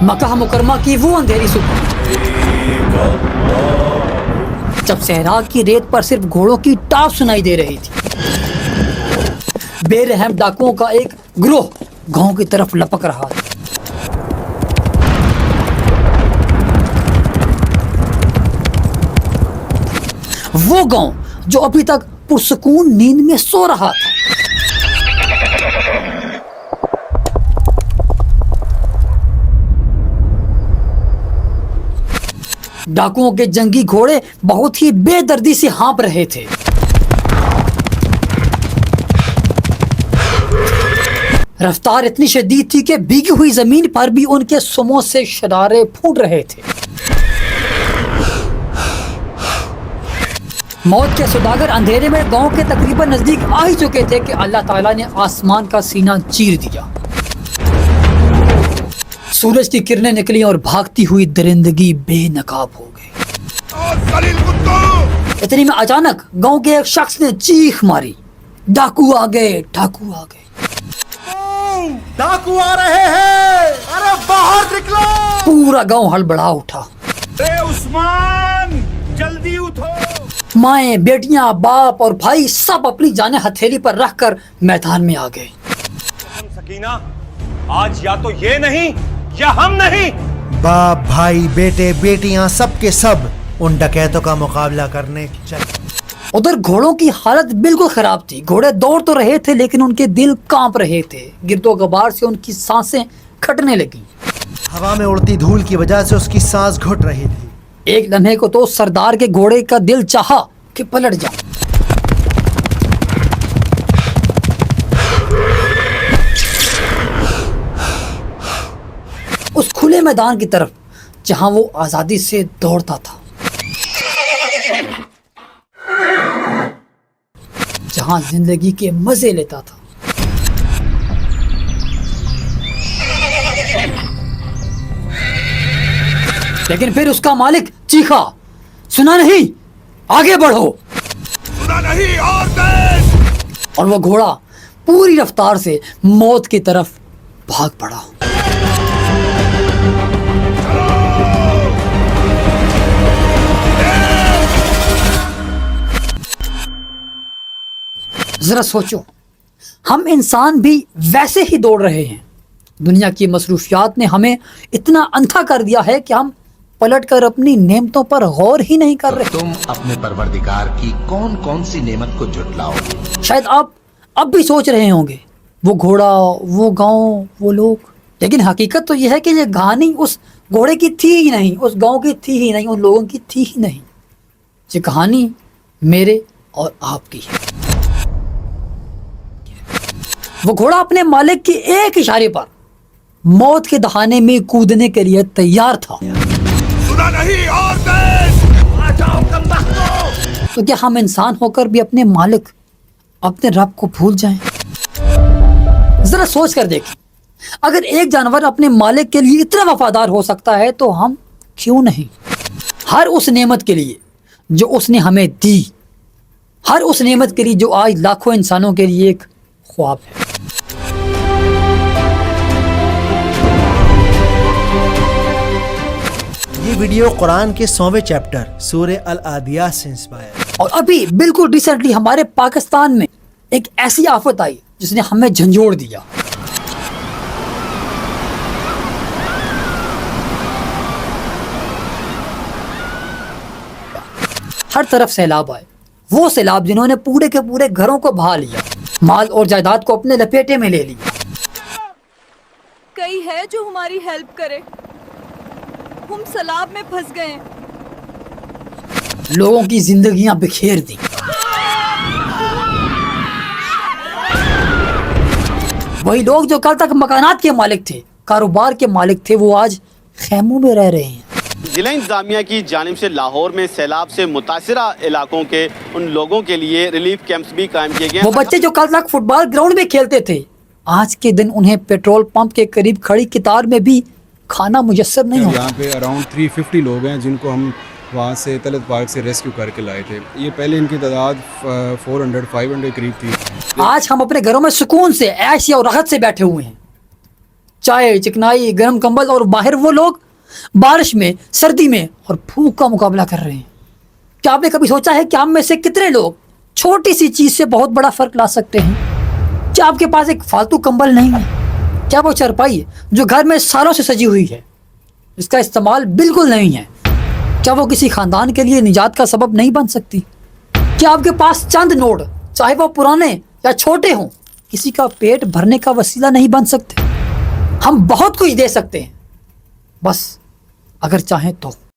مکہ مکرمہ کی وہ اندھیری صبح جب صحرا کی ریت پر صرف گھوڑوں کی ٹاپ سنائی دے رہی تھی، بے رحم ڈاکوؤں کا ایک گروہ گاؤں کی طرف لپک رہا تھا۔ وہ گاؤں جو ابھی تک پرسکون نیند میں سو رہا تھا۔ ڈاکوؤں کے جنگی گھوڑے بہت ہی بے دردی سے ہانپ رہے تھے۔ رفتار اتنی شدید تھی کہ بھیگی ہوئی زمین پر بھی ان کے سموں سے شرارے پھوٹ رہے تھے۔ موت کے سوداگر اندھیرے میں گاؤں کے تقریباً نزدیک آ ہی چکے تھے کہ اللہ تعالیٰ نے آسمان کا سینہ چیر دیا۔ سورج کی کرنیں نکلی اور بھاگتی ہوئی درندگی بے نقاب ہو گئی۔ اتنی میں اچانک گاؤں کے ایک شخص نے چیخ ماری، ڈاکو آ گئے، ڈاکو آ گئے، ڈاکو آ رہے ہیں، ارے باہر نکلو۔ پورا گاؤں ہڑبڑا اٹھا۔ اے عثمان جلدی اٹھو۔ مائیں، بیٹیاں، باپ اور بھائی سب اپنی جانیں ہتھیلی پر رکھ کر میدان میں آ گئے۔ سکینہ، آج یا تو یہ نہیں یا ہم نہیں۔ باپ، بھائی، بیٹے، بیٹیاں سب کے سب ان ڈکیتوں کا مقابلہ کرنے چلے۔ ادھر گھوڑوں کی حالت بالکل خراب تھی۔ گھوڑے دوڑ تو رہے تھے لیکن ان کے دل کانپ رہے تھے۔ گرد و غبار سے ان کی سانسیں کھٹنے لگیں۔ ہوا میں اڑتی دھول کی وجہ سے اس کی سانس گھٹ رہی تھی۔ ایک لمحے کو تو سردار کے گھوڑے کا دل چاہا کہ پلٹ جاؤں۔ اس کھلے میدان کی طرف جہاں وہ آزادی سے دوڑتا تھا، جہاں زندگی کے مزے لیتا تھا۔ لیکن پھر اس کا مالک چیخا، سنا نہیں، آگے بڑھو۔ سنا نہیں، اور تیز۔ اور وہ گھوڑا پوری رفتار سے موت کی طرف بھاگ پڑا۔ ذرا سوچو، ہم انسان بھی ویسے ہی دوڑ رہے ہیں۔ دنیا کی مصروفیات نے ہمیں اتنا اندھا کر دیا ہے کہ ہم پلٹ کر اپنی نعمتوں پر غور ہی نہیں کر رہے۔ تم اپنے پروردگار کی کون کون سی نعمت کو جھٹلاؤ؟ شاید آپ اب بھی سوچ رہے ہوں گے، وہ گھوڑا، وہ گاؤں، وہ لوگ۔ لیکن حقیقت تو یہ ہے کہ یہ کہانی اس گھوڑے کی تھی ہی نہیں، اس گاؤں کی تھی ہی نہیں، ان لوگوں کی تھی ہی نہیں۔ یہ کہانی میرے اور آپ کی ہے۔ وہ گھوڑا اپنے مالک کے ایک اشارے پر موت کے دہانے میں کودنے کے لیے تیار تھا۔ سنا نہیں، اور تیز۔ آ جاؤ کمبختو۔ تو کیا ہم انسان ہو کر بھی اپنے مالک، اپنے رب کو بھول جائیں؟ ذرا سوچ کر دیکھیں، اگر ایک جانور اپنے مالک کے لیے اتنا وفادار ہو سکتا ہے تو ہم کیوں نہیں؟ ہر اس نعمت کے لیے جو اس نے ہمیں دی، ہر اس نعمت کے لیے جو آج لاکھوں انسانوں کے لیے ایک خواب ہے۔ یہ ویڈیو قرآن کے 100ویں چیپٹر سورہ العادیات سے انسپائر۔ اور ابھی بالکل ریسنٹلی ہمارے پاکستان میں ایک ایسی آفت آئی جس نے ہمیں جھنجھوڑ دیا۔ ہر طرف سیلاب آئے، وہ سیلاب جنہوں نے پورے کے پورے گھروں کو بہا لیا، مال اور جائیداد کو اپنے لپیٹے میں لے لیا۔ کوئی ہے جو ہماری ہیلپ کرے؟ ہم سیلاب میں پھنس گئے ہیں۔ لوگوں کی زندگیاں بکھیر دی۔ وہی لوگ جو کل تک مکانات کے مالک تھے، کاروبار کے مالک تھے، وہ آج خیموں میں رہ رہے ہیں۔ ضلع انتظامیہ کی جانب سے لاہور میں سیلاب سے متاثرہ علاقوں کے ان لوگوں کے لیے ریلیف کیمپس بھی قائم کیے گئے ہیں۔ وہ بچے جو کل تک فٹ بال گراؤنڈ میں کھیلتے تھے، آج کے دن انہیں پیٹرول پمپ کے قریب کھڑی قطار میں بھی کھانا میسر نہیں ہو۔ یہاں پہ اراؤنڈ 350 لوگ ہیں جن کو ہم وہاں سے طلعت پارک سے ریسکیو کر کے لائے تھے۔ یہ پہلے ان کی تعداد 400-500 قریب تھی۔ آج ہم اپنے گھروں میں سکون سے، عیش اور راحت سے بیٹھے ہوئے ہیں۔ چائے, چکنائی, گرم کمبل, اور باہر وہ لوگ بارش میں, سردی میں اور بھوک کا مقابلہ کر رہے ہیں. کیا آپ نے کبھی سوچا ہے کہ ہم میں سے کتنے لوگ چھوٹی سی چیز سے بہت بڑا فرق لا سکتے ہیں؟ کیا آپ کے پاس ایک فالتو کمبل نہیں ہے؟ کیا وہ چارپائی جو گھر میں سالوں سے سجی ہوئی ہے, اس کا استعمال بالکل نہیں ہے, کیا وہ کسی خاندان کے لیے نجات کا سبب نہیں بن سکتی؟ کیا آپ کے پاس چند نوٹ, چاہے وہ پرانے یا چھوٹے ہوں, کسی کا پیٹ بھرنے کا وسیلہ نہیں بن سکتے؟ ہم بہت کچھ دے سکتے ہیں, بس اگر چاہیں تو.